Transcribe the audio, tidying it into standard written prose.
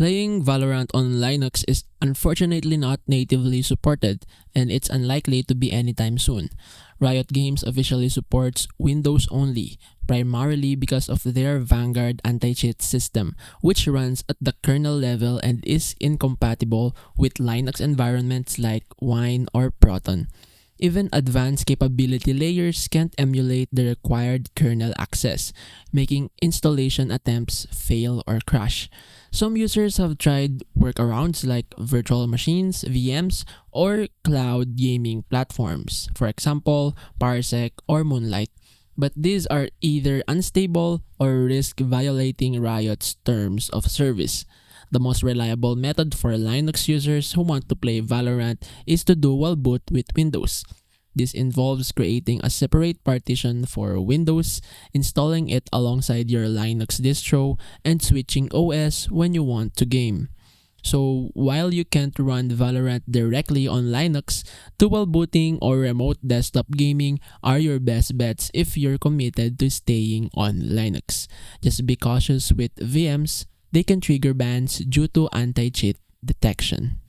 Playing Valorant on Linux is unfortunately not natively supported, and it's unlikely to be anytime soon. Riot Games officially supports Windows only, primarily because of their Vanguard anti-cheat system, which runs at the kernel level and is incompatible with Linux environments like Wine or Proton. Even advanced capability layers can't emulate the required kernel access, making installation attempts fail or crash. Some users have tried workarounds like virtual machines, VMs, or cloud gaming platforms, for example, Parsec or Moonlight. But these are either unstable or risk violating Riot's terms of service. The most reliable method for Linux users who want to play Valorant is to dual boot with Windows. This involves creating a separate partition for Windows, installing it alongside your Linux distro, and switching OS when you want to game. So, while you can't run Valorant directly on Linux, dual booting or remote desktop gaming are your best bets if you're committed to staying on Linux. Just be cautious with VMs, they can trigger bans due to anti-cheat detection.